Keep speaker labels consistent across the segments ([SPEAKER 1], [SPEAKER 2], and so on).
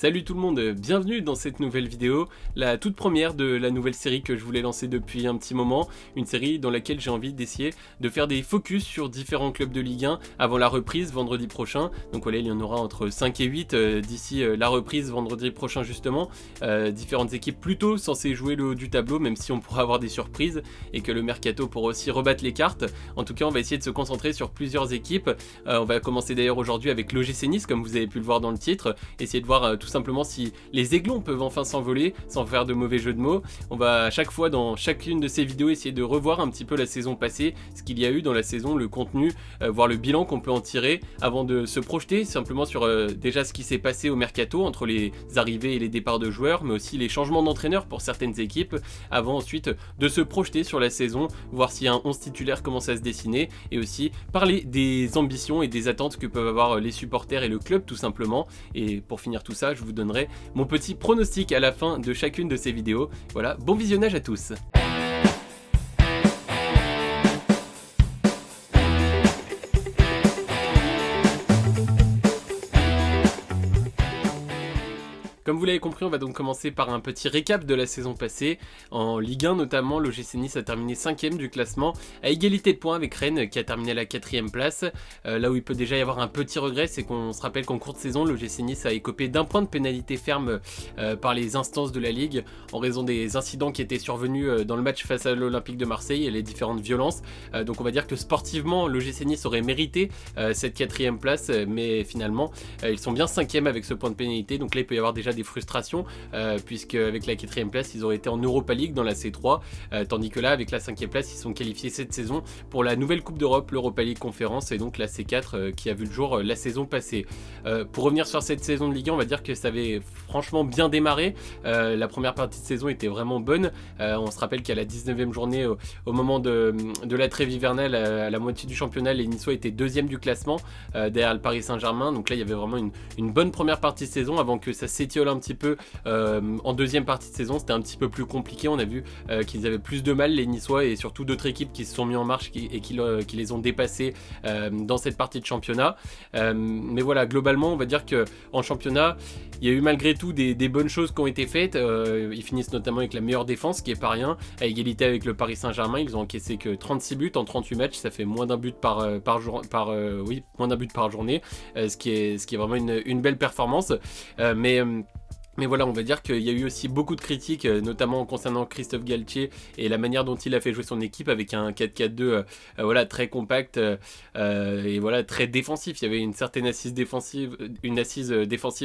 [SPEAKER 1] Salut tout le monde, bienvenue dans cette nouvelle vidéo, la toute première de la nouvelle série que je voulais lancer depuis un petit moment, une série dans laquelle j'ai envie d'essayer de faire des focus sur différents clubs de Ligue 1 avant la reprise vendredi prochain. Donc voilà, il y en aura entre 5 et 8 d'ici la reprise vendredi prochain justement, différentes équipes plutôt censées jouer le haut du tableau, même si on pourra avoir des surprises et que le mercato pourra aussi rebattre les cartes. En tout cas, on va essayer de se concentrer sur plusieurs équipes. On va commencer d'ailleurs aujourd'hui avec l'OGC Nice, comme vous avez pu le voir dans le titre, essayer de voir tout simplement si les aiglons peuvent enfin s'envoler sans faire de mauvais jeux de mots. On va à chaque fois dans chacune de ces vidéos essayer de revoir un petit peu la saison passée, ce qu'il y a eu dans la saison, le contenu, voir le bilan qu'on peut en tirer avant de se projeter simplement sur déjà ce qui s'est passé au mercato entre les arrivées et les départs de joueurs, mais aussi les changements d'entraîneurs pour certaines équipes, avant ensuite de se projeter sur la saison, voir si un 11 titulaire commence à se dessiner et aussi parler des ambitions et des attentes que peuvent avoir les supporters et le club tout simplement. Et pour finir tout ça, je vous donnerai mon petit pronostic à la fin de chacune de ces vidéos. Voilà, bon visionnage à tous. Comme vous l'avez compris, on va donc commencer par un petit récap de la saison passée. En Ligue 1 notamment, l'OGC Nice a terminé 5ème du classement, à égalité de points avec Rennes qui a terminé à la 4ème place. Là où il peut déjà y avoir un petit regret, c'est qu'on se rappelle qu'en cours de saison, l'OGC Nice a écopé d'un point de pénalité ferme par les instances de la Ligue en raison des incidents qui étaient survenus dans le match face à l'Olympique de Marseille et les différentes violences. Donc on va dire que sportivement, l'OGC Nice aurait mérité cette 4ème place, mais finalement, ils sont bien 5ème avec ce point de pénalité. Donc là, il peut y avoir déjà des frustrations puisque avec la 4ème place ils auraient été en Europa League dans la C3 tandis que là avec la 5ème place ils sont qualifiés cette saison pour la nouvelle Coupe d'Europe, l'Europa League Conférence et donc la C4 qui a vu le jour la saison passée. Pour revenir sur cette saison de Ligue 1, on va dire que ça avait franchement bien démarré. La première partie de saison était vraiment bonne. On se rappelle qu'à la 19ème journée au moment de la trêve hivernale à la moitié du championnat, les Niçois étaient 2ème du classement derrière le Paris Saint-Germain. Donc là il y avait vraiment une bonne première partie de saison avant que ça s'étiole un petit peu en deuxième partie de saison. C'était un petit peu plus compliqué, on a vu qu'ils avaient plus de mal les Niçois et surtout d'autres équipes qui se sont mis en marche et qui les ont dépassés dans cette partie de championnat, mais voilà, globalement on va dire que en championnat il y a eu malgré tout des bonnes choses qui ont été faites. Ils finissent notamment avec la meilleure défense, ce qui est pas rien, à égalité avec le Paris Saint-Germain. Ils ont encaissé que 36 buts en 38 matchs, ça fait moins d'un but par journée, ce qui est vraiment une belle performance, mais voilà, on va dire qu'il y a eu aussi beaucoup de critiques, notamment concernant Christophe Galtier et la manière dont il a fait jouer son équipe avec un 4-4-2 voilà, très compact et voilà, très défensif. Il y avait une certaine assise défensive,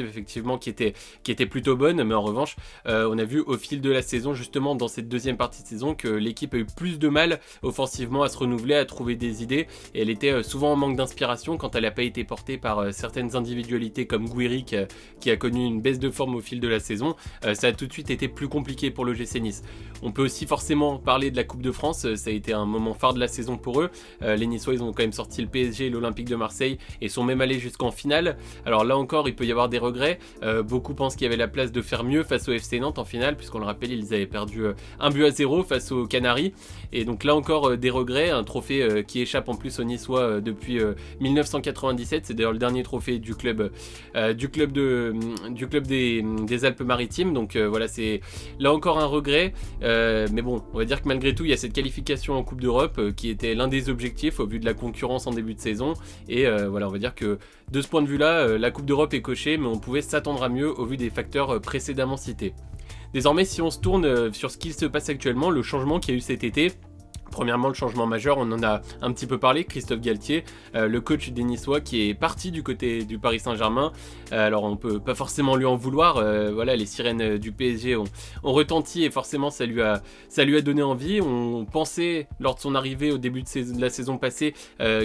[SPEAKER 1] effectivement qui était plutôt bonne, mais en revanche, on a vu au fil de la saison, justement dans cette deuxième partie de saison, que l'équipe a eu plus de mal offensivement à se renouveler, à trouver des idées, et elle était souvent en manque d'inspiration quand elle n'a pas été portée par certaines individualités comme Gouiri qui a connu une baisse de forme au fil de la saison. Ça a tout de suite été plus compliqué pour le GC Nice. On peut aussi forcément parler de la Coupe de France, ça a été un moment phare de la saison pour eux. Les Niçois ils ont quand même sorti le PSG et l'Olympique de Marseille et sont même allés jusqu'en finale. Alors là encore il peut y avoir des regrets, beaucoup pensent qu'il y avait la place de faire mieux face au FC Nantes en finale, puisqu'on le rappelle ils avaient perdu 1-0 face aux Canaries, et donc là encore des regrets, un trophée qui échappe en plus aux Niçois depuis 1997, c'est d'ailleurs le dernier trophée du club des Alpes-Maritimes, donc voilà, c'est là encore un regret, mais bon, on va dire que malgré tout il y a cette qualification en Coupe d'Europe qui était l'un des objectifs au vu de la concurrence en début de saison, et voilà, on va dire que de ce point de vue là, la Coupe d'Europe est cochée, mais on pouvait s'attendre à mieux au vu des facteurs précédemment cités. Désormais, si on se tourne sur ce qu'il se passe actuellement, le changement qu'il y a eu cet été. Premièrement, le changement majeur, on en a un petit peu parlé, Christophe Galtier, le coach des Niçois qui est parti du côté du Paris Saint-Germain. Alors on peut pas forcément lui en vouloir, voilà, les sirènes du PSG ont retenti et forcément ça lui a donné envie. On pensait lors de son arrivée au début de la saison passée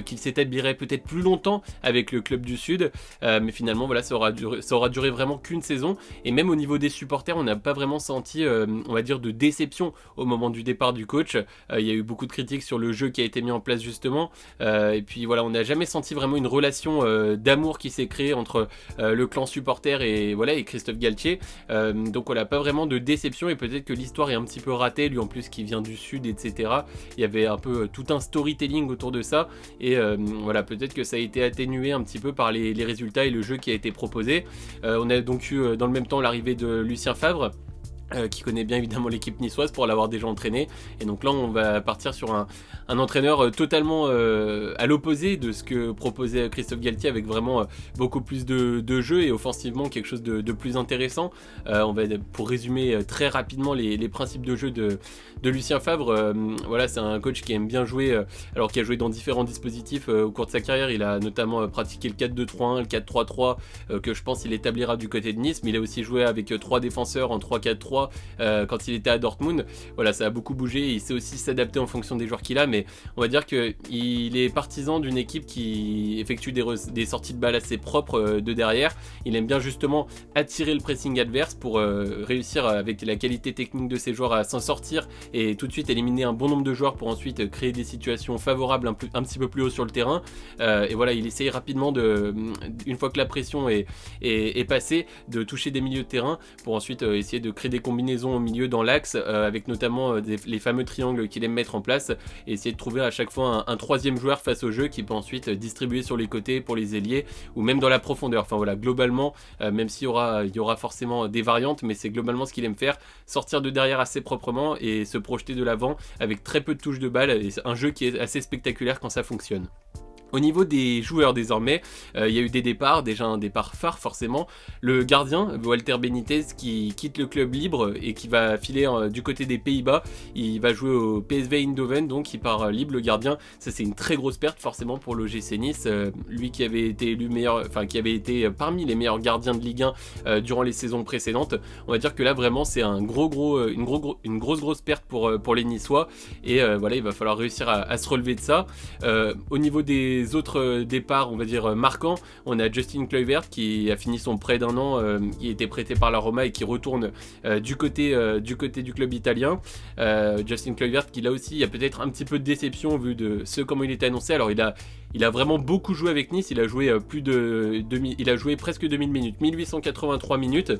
[SPEAKER 1] qu'il s'établirait peut-être plus longtemps avec le club du Sud, mais finalement voilà, ça aura duré vraiment qu'une saison, et même au niveau des supporters on n'a pas vraiment senti on va dire de déception au moment du départ du coach. Il y a eu beaucoup beaucoup de critiques sur le jeu qui a été mis en place justement. Et puis voilà, on n'a jamais senti vraiment une relation d'amour qui s'est créée entre le clan supporter et Christophe Galtier. Donc voilà, pas vraiment de déception, et peut-être que l'histoire est un petit peu ratée, lui en plus qui vient du sud, etc. Il y avait un peu tout un storytelling autour de ça, et voilà, peut-être que ça a été atténué un petit peu par les résultats et le jeu qui a été proposé. On a donc eu dans le même temps l'arrivée de Lucien Favre, qui connaît bien évidemment l'équipe niçoise pour l'avoir déjà entraîné, et donc là on va partir sur un entraîneur totalement à l'opposé de ce que proposait Christophe Galtier, avec vraiment beaucoup plus de jeu et offensivement quelque chose de plus intéressant. Pour résumer très rapidement les principes de jeu de Lucien Favre, voilà, c'est un coach qui aime bien jouer, alors qu'il a joué dans différents dispositifs au cours de sa carrière. Il a notamment pratiqué le 4-2-3-1, le 4-3-3 que je pense il établira du côté de Nice, mais il a aussi joué avec 3 défenseurs en 3-4-3 quand il était à Dortmund. Voilà, ça a beaucoup bougé, il sait aussi s'adapter en fonction des joueurs qu'il a, mais on va dire qu'il est partisan d'une équipe qui effectue des sorties de balles assez propres de derrière. Il aime bien justement attirer le pressing adverse pour réussir avec la qualité technique de ses joueurs à s'en sortir et tout de suite éliminer un bon nombre de joueurs pour ensuite créer des situations favorables un petit peu plus haut sur le terrain. Et voilà, il essaye rapidement une fois que la pression est passée, de toucher des milieux de terrain pour ensuite essayer de créer des combinaisons au milieu dans l'axe, avec notamment les fameux triangles qu'il aime mettre en place, et essayer de trouver à chaque fois un troisième joueur face au jeu qui peut ensuite distribuer sur les côtés pour les ailiers ou même dans la profondeur. Enfin voilà, globalement, même s'il y aura forcément des variantes, mais c'est globalement ce qu'il aime faire, sortir de derrière assez proprement et se projeter de l'avant avec très peu de touches de balle, et c'est un jeu qui est assez spectaculaire quand ça fonctionne. Au niveau des joueurs désormais, il y a eu des départs, déjà un départ phare forcément. Le gardien, Walter Benitez, qui quitte le club libre et qui va filer du côté des Pays-Bas. Il va jouer au PSV Eindhoven, donc il part libre, le gardien. Ça, c'est une très grosse perte forcément pour l'OGC Nice. Lui qui avait été élu qui avait été parmi les meilleurs gardiens de Ligue 1 durant les saisons précédentes. On va dire que là vraiment c'est une grosse perte pour les Niçois, et voilà, il va falloir réussir à se relever de ça. Au niveau des autres départs, on va dire marquants, on a Justin Kluivert qui a fini son prêt d'1 an, qui était prêté par la Roma et qui retourne du côté du club italien. Justin Kluivert qui là aussi il y a peut-être un petit peu de déception vu de comment il était annoncé. Alors il a vraiment beaucoup joué avec Nice, il a joué presque 2000 minutes, 1883 minutes.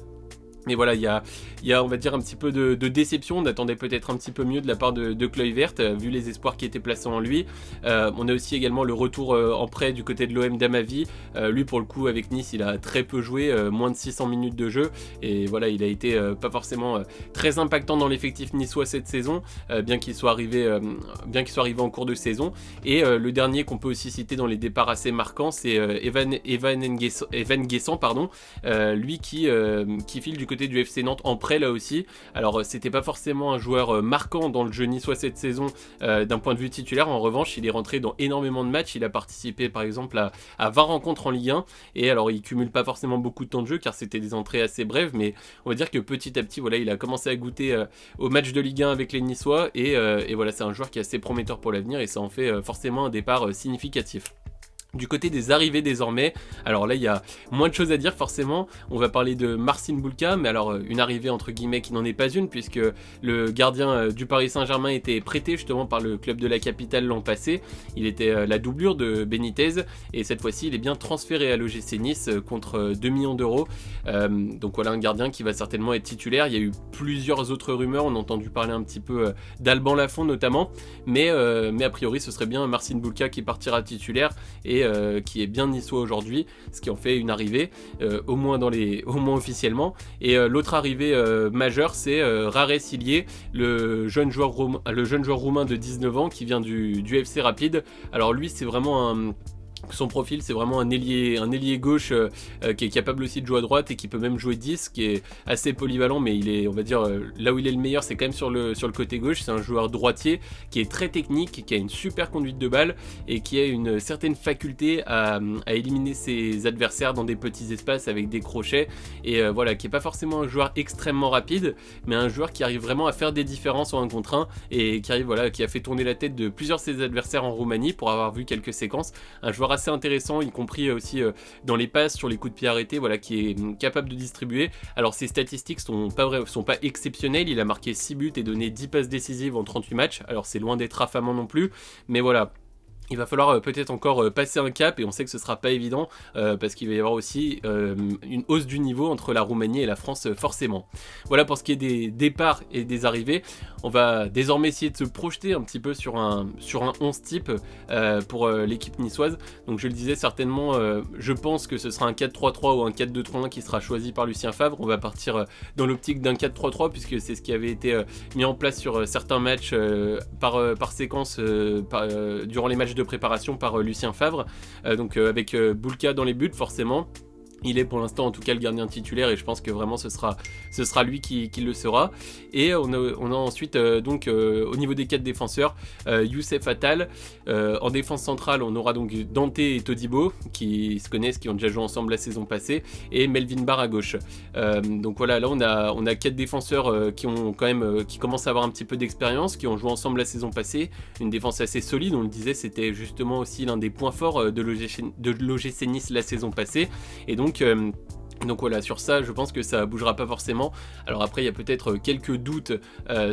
[SPEAKER 1] Mais voilà, il y a on va dire un petit peu de déception. On attendait peut-être un petit peu mieux de la part de Kluivert, vu les espoirs qui étaient placés en lui. On a aussi également le retour en prêt du côté de l'OM d'Amavi. Lui pour le coup avec Nice il a très peu joué, moins de 600 minutes de jeu, et voilà, il a été pas forcément très impactant dans l'effectif niçois cette saison, bien qu'il soit arrivé en cours de saison. Et le dernier qu'on peut aussi citer dans les départs assez marquants, c'est Evan Guessant, lui qui file du côté du FC Nantes en prêt là aussi. Alors c'était pas forcément un joueur marquant dans le jeu niçois cette saison d'un point de vue titulaire. En revanche, il est rentré dans énormément de matchs. Il a participé par exemple à 20 rencontres en Ligue 1, et alors il cumule pas forcément beaucoup de temps de jeu car c'était des entrées assez brèves, mais on va dire que petit à petit voilà, il a commencé à goûter au match de Ligue 1 avec les Niçois, et voilà, c'est un joueur qui est assez prometteur pour l'avenir, et ça en fait forcément un départ significatif. Du côté des arrivées désormais, alors là il y a moins de choses à dire forcément. On va parler de Marcin Bulka, mais alors une arrivée entre guillemets qui n'en est pas une, puisque le gardien du Paris Saint-Germain était prêté justement par le club de la capitale l'an passé. Il était la doublure de Benitez, et cette fois-ci il est bien transféré à l'OGC Nice contre 2 millions d'euros. Donc voilà, un gardien qui va certainement être titulaire. Il y a eu plusieurs autres rumeurs, on a entendu parler un petit peu d'Alban Lafont notamment, mais a priori ce serait bien Marcin Bulka qui partira titulaire, et qui est bien niçois aujourd'hui, ce qui en fait une arrivée au moins officiellement. Et l'autre arrivée majeure, c'est Rare Silier, le jeune joueur roumain de 19 ans qui vient du FC Rapide. Alors lui c'est vraiment son profil, c'est vraiment un ailier gauche qui est capable aussi de jouer à droite et qui peut même jouer 10, qui est assez polyvalent, mais il est, on va dire, là où il est le meilleur, c'est quand même sur le côté gauche. C'est un joueur droitier qui est très technique, qui a une super conduite de balle et qui a une certaine faculté à éliminer ses adversaires dans des petits espaces avec des crochets, et voilà, qui est pas forcément un joueur extrêmement rapide, mais un joueur qui arrive vraiment à faire des différences en 1 contre 1 et qui a fait tourner la tête de plusieurs de ses adversaires en Roumanie pour avoir vu quelques séquences. Un joueur joueur assez intéressant, y compris aussi dans les passes, sur les coups de pied arrêtés, voilà, qui est capable de distribuer. Alors ses statistiques sont pas exceptionnelles, il a marqué 6 buts et donné 10 passes décisives en 38 matchs, alors c'est loin d'être affamant non plus, mais voilà. Il va falloir peut-être encore passer un cap, et on sait que ce sera pas évident parce qu'il va y avoir aussi une hausse du niveau entre la Roumanie et la France forcément. Voilà pour ce qui est des départs et des arrivées. On va désormais essayer de se projeter un petit peu sur un 11 type pour l'équipe niçoise. Donc je le disais, certainement je pense que ce sera un 4-3-3 ou un 4-2-3-1 qui sera choisi par Lucien Favre. On va partir dans l'optique d'un 4-3-3 puisque c'est ce qui avait été mis en place sur certains matchs par séquence durant les matchs de préparation par Lucien Favre, donc avec Boulka dans les buts forcément. Il est pour l'instant en tout cas le gardien titulaire et je pense que vraiment ce sera lui qui le sera. Et on a ensuite donc au niveau des 4 défenseurs, Youssef Attal. En défense centrale, on aura donc Dante et Todibo qui se connaissent, qui ont déjà joué ensemble la saison passée, et Melvin Barr à gauche. Donc voilà, là on a 4 défenseurs qui ont quand même qui commencent à avoir un petit peu d'expérience, qui ont joué ensemble la saison passée. Une défense assez solide, on le disait, c'était justement aussi l'un des points forts de l'OGC Nice la saison passée. Et donc voilà, sur ça, je pense que ça bougera pas forcément. Alors après, il y a peut-être quelques doutes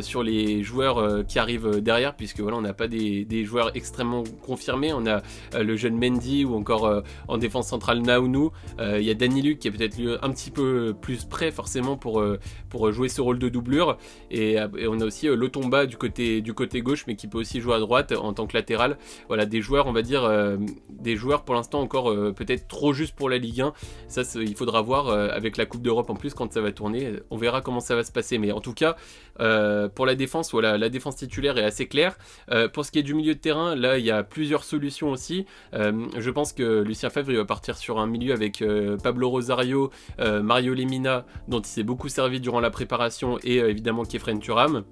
[SPEAKER 1] sur les joueurs qui arrivent derrière, puisque voilà, on n'a pas des joueurs extrêmement confirmés. On a le jeune Mendy ou encore en défense centrale Naounou. Il y a Danny Luc qui est peut-être un petit peu plus prêt forcément pour jouer ce rôle de doublure. Et on a aussi Lotomba du côté gauche, mais qui peut aussi jouer à droite en tant que latéral. Voilà, des joueurs, on va dire, des joueurs pour l'instant encore peut-être trop juste pour la Ligue 1. Ça, il faudra voir avec la Coupe d'Europe en plus quand ça va tourner. On verra comment ça va se passer. Mais en tout cas, pour la défense, voilà, la défense titulaire est assez claire. Pour ce qui est du milieu de terrain, là, il y a plusieurs solutions aussi. Je pense que Lucien Favre va partir sur un milieu avec Pablo Rosario, Mario Lemina, dont il s'est beaucoup servi durant la préparation, et évidemment Kefren Thuram.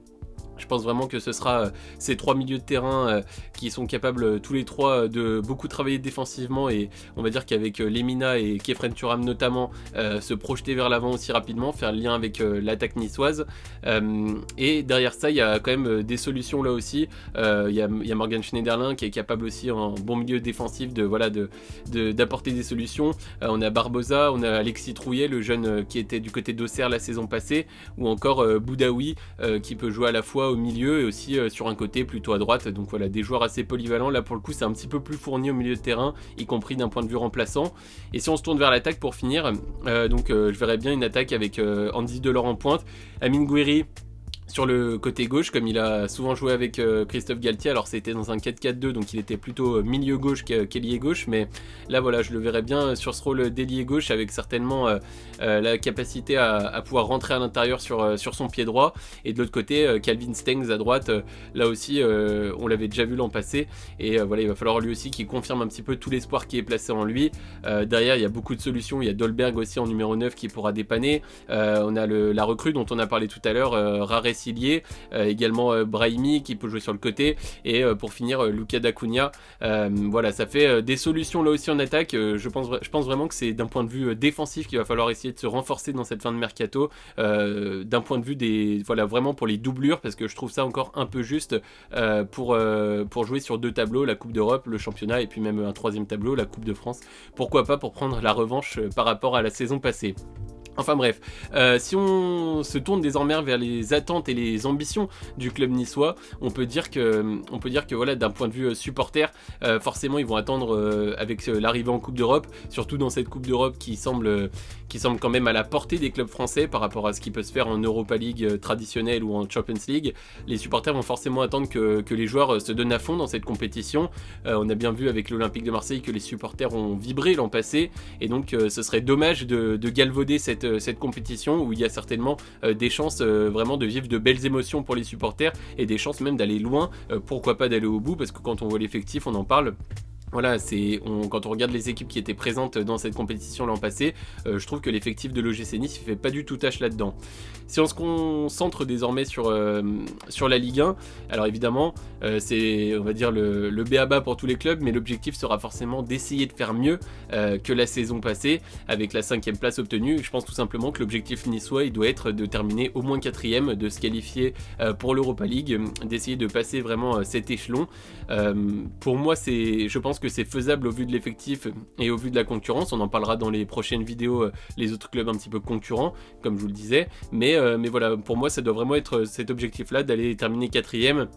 [SPEAKER 1] Je pense vraiment que ce sera ces 3 milieux de terrain qui sont capables tous les 3 de beaucoup travailler défensivement, et on va dire qu'avec Lemina et Kefren Thuram notamment, se projeter vers l'avant aussi rapidement, faire le lien avec l'attaque niçoise. Et derrière ça, il y a quand même des solutions là aussi. Il y a Morgan Schneiderlin qui est capable aussi en bon milieu défensif d'apporter des solutions. On a Barbosa, on a Alexis Trouillet, le jeune qui était du côté d'Auxerre la saison passée, ou encore Boudaoui qui peut jouer à la fois au milieu et aussi sur un côté plutôt à droite. Donc voilà, des joueurs assez polyvalents. Là pour le coup c'est un petit peu plus fourni au milieu de terrain, y compris d'un point de vue remplaçant. Et si on se tourne vers l'attaque pour finir, je verrais bien une attaque avec Andy Delors en pointe, Amine Gouiri sur le côté gauche, comme il a souvent joué avec Christophe Galtier. Alors c'était dans un 4-4-2, donc il était plutôt milieu gauche qu'ailier gauche, mais là voilà, je le verrais bien sur ce rôle d'ailier gauche, avec certainement la capacité à pouvoir rentrer à l'intérieur sur son pied droit. Et de l'autre côté, Calvin Stengs à droite, là aussi on l'avait déjà vu l'an passé, et voilà, il va falloir lui aussi qu'il confirme un petit peu tout l'espoir qui est placé en lui. Derrière il y a beaucoup de solutions, il y a Dolberg aussi en numéro 9 qui pourra dépanner. On a la recrue dont on a parlé tout à l'heure, Rare Silier, également Brahimi qui peut jouer sur le côté, et pour finir Luca D'Acunha. Voilà, ça fait des solutions là aussi en attaque. Je pense vraiment que c'est d'un point de vue défensif qu'il va falloir essayer de se renforcer dans cette fin de mercato, d'un point de vue vraiment pour les doublures, parce que je trouve ça encore un peu juste pour jouer sur 2 tableaux, la Coupe d'Europe, le championnat, et puis même un 3e tableau, la Coupe de France. Pourquoi pas, pour prendre la revanche par rapport à la saison passée. Enfin bref, si on se tourne désormais vers les attentes et les ambitions du club niçois, on peut dire que voilà, d'un point de vue supporter, forcément ils vont attendre avec l'arrivée en Coupe d'Europe, surtout dans cette Coupe d'Europe qui semble quand même à la portée des clubs français par rapport à ce qui peut se faire en Europa League traditionnelle ou en Champions League. Les supporters vont forcément attendre que les joueurs se donnent à fond dans cette compétition. On a bien vu avec l'Olympique de Marseille que les supporters ont vibré l'an passé, et donc ce serait dommage de galvauder cette compétition où il y a certainement des chances vraiment de vivre de belles émotions pour les supporters, et des chances même d'aller loin, pourquoi pas d'aller au bout, parce que quand on voit l'effectif, on en parle. Voilà, quand on regarde les équipes qui étaient présentes dans cette compétition l'an passé, je trouve que l'effectif de l'OGC Nice ne fait pas du tout tâche là-dedans. Si on se concentre désormais sur la Ligue 1, alors évidemment, c'est, on va dire, le b.a.-ba pour tous les clubs, mais l'objectif sera forcément d'essayer de faire mieux que la saison passée, avec la 5e place obtenue. Je pense tout simplement que l'objectif niçois, il doit être de terminer au moins 4e, de se qualifier pour l'Europa League, d'essayer de passer vraiment cet échelon. Pour moi, je pense pense que c'est faisable au vu de l'effectif et au vu de la concurrence. On en parlera dans les prochaines vidéos, les autres clubs un petit peu concurrents, comme je vous le disais. Mais voilà, pour moi, ça doit vraiment être cet objectif-là d'aller terminer 4ème.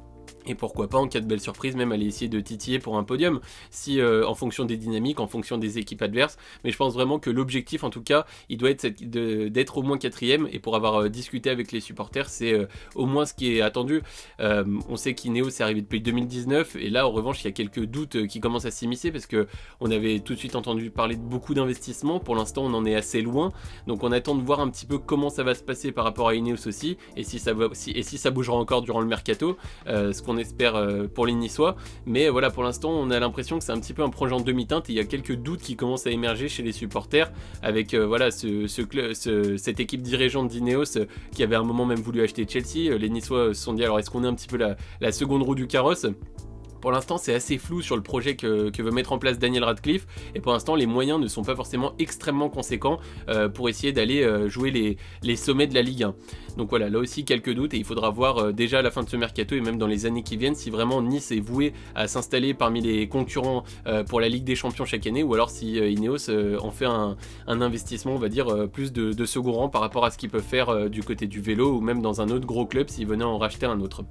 [SPEAKER 1] Et pourquoi pas, en cas de belle surprise, même aller essayer de titiller pour un podium, si en fonction des dynamiques, en fonction des équipes adverses. Mais je pense vraiment que l'objectif, en tout cas, il doit être d'être au moins 4ème. Et pour avoir discuté avec les supporters, c'est au moins ce qui est attendu. On sait qu'Ineos est arrivé depuis 2019, et là, en revanche, il y a quelques doutes qui commencent à s'immiscer, parce qu'on avait tout de suite entendu parler de beaucoup d'investissements. Pour l'instant, on en est assez loin. Donc on attend de voir un petit peu comment ça va se passer par rapport à Ineos aussi, et si ça bougera encore durant le mercato, ce qu'on espère pour les Niçois. Mais voilà, pour l'instant on a l'impression que c'est un petit peu un projet en demi-teinte, et il y a quelques doutes qui commencent à émerger chez les supporters avec voilà, cette équipe dirigeante d'Ineos qui avait à un moment même voulu acheter Chelsea. Les Niçois se sont dit, alors est-ce qu'on est un petit peu la seconde roue du carrosse? Pour l'instant, c'est assez flou sur le projet que veut mettre en place Daniel Radcliffe, et pour l'instant, les moyens ne sont pas forcément extrêmement conséquents pour essayer d'aller jouer les sommets de la Ligue 1. Donc voilà, là aussi quelques doutes, et il faudra voir déjà à la fin de ce mercato et même dans les années qui viennent si vraiment Nice est voué à s'installer parmi les concurrents pour la Ligue des Champions chaque année, ou alors si Ineos en fait un investissement, on va dire, plus de second rang par rapport à ce qu'ils peuvent faire du côté du vélo, ou même dans un autre gros club s'ils venaient en racheter un autre.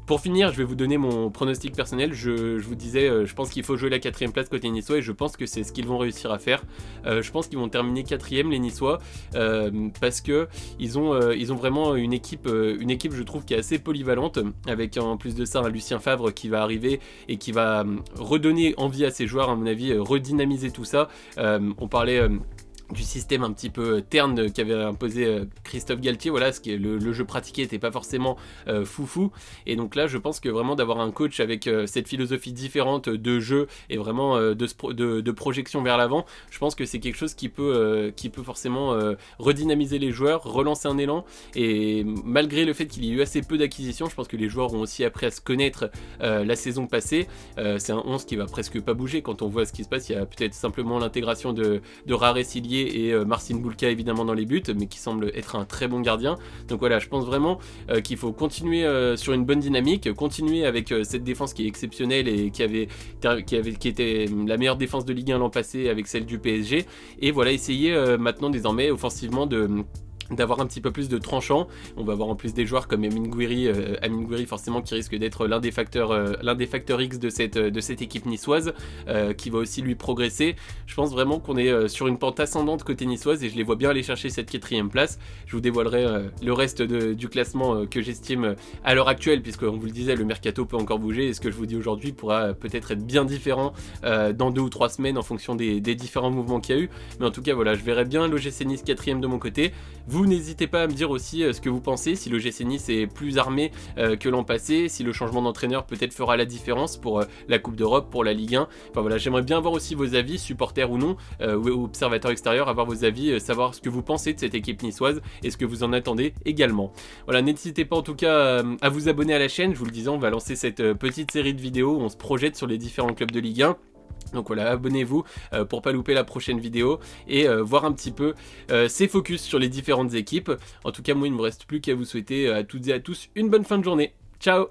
[SPEAKER 1] Pour finir, je vais vous donner mon pronostic personnel. Je vous disais, je pense qu'il faut jouer la 4ème place côté niçois, et je pense que c'est ce qu'ils vont réussir à faire. Je pense qu'ils vont terminer 4ème les Niçois, parce que ils ont vraiment une équipe, je trouve, qui est assez polyvalente, avec en plus de ça un Lucien Favre qui va arriver et qui va redonner envie à ses joueurs, à mon avis, redynamiser tout ça. On parlait du système un petit peu terne qu'avait imposé Christophe Galtier, voilà, ce qui est le jeu pratiqué n'était pas forcément foufou, et donc là je pense que vraiment d'avoir un coach avec cette philosophie différente de jeu et vraiment de projection vers l'avant, je pense que c'est quelque chose qui peut forcément redynamiser les joueurs, relancer un élan. Et malgré le fait qu'il y ait eu assez peu d'acquisitions, je pense que les joueurs ont aussi appris à se connaître la saison passée. C'est un 11 qui va presque pas bouger quand on voit ce qui se passe. Il y a peut-être simplement l'intégration de Rare Silier et Marcin Bulka évidemment dans les buts, mais qui semble être un très bon gardien. Donc voilà, je pense vraiment qu'il faut continuer sur une bonne dynamique, continuer avec cette défense qui est exceptionnelle et qui était la meilleure défense de Ligue 1 l'an passé avec celle du PSG, et voilà, essayer maintenant désormais offensivement d'avoir un petit peu plus de tranchant. On va avoir en plus des joueurs comme Amine Gouiri forcément, qui risque d'être l'un des facteurs X de cette équipe niçoise, qui va aussi lui progresser. Je pense vraiment qu'on est sur une pente ascendante côté niçoise, et je les vois bien aller chercher cette 4ème place. Je vous dévoilerai le reste du classement que j'estime à l'heure actuelle, puisque on vous le disait, le mercato peut encore bouger, et ce que je vous dis aujourd'hui pourra peut-être être bien différent dans 2 ou 3 semaines en fonction des différents mouvements qu'il y a eu. Mais en tout cas voilà, je verrais bien l'OGC Nice 4ème de mon côté. Vous n'hésitez pas à me dire aussi ce que vous pensez, si l'OGC Nice est plus armé que l'an passé, si le changement d'entraîneur peut-être fera la différence pour la Coupe d'Europe, pour la Ligue 1. Enfin voilà, j'aimerais bien avoir aussi vos avis, supporters ou non, ou observateurs extérieurs, avoir vos avis, savoir ce que vous pensez de cette équipe niçoise et ce que vous en attendez également. Voilà, n'hésitez pas en tout cas à vous abonner à la chaîne. Je vous le disais, on va lancer cette petite série de vidéos où on se projette sur les différents clubs de Ligue 1. Donc voilà, abonnez-vous pour pas louper la prochaine vidéo et voir un petit peu ces focus sur les différentes équipes. En tout cas, moi il ne me reste plus qu'à vous souhaiter à toutes et à tous une bonne fin de journée. Ciao!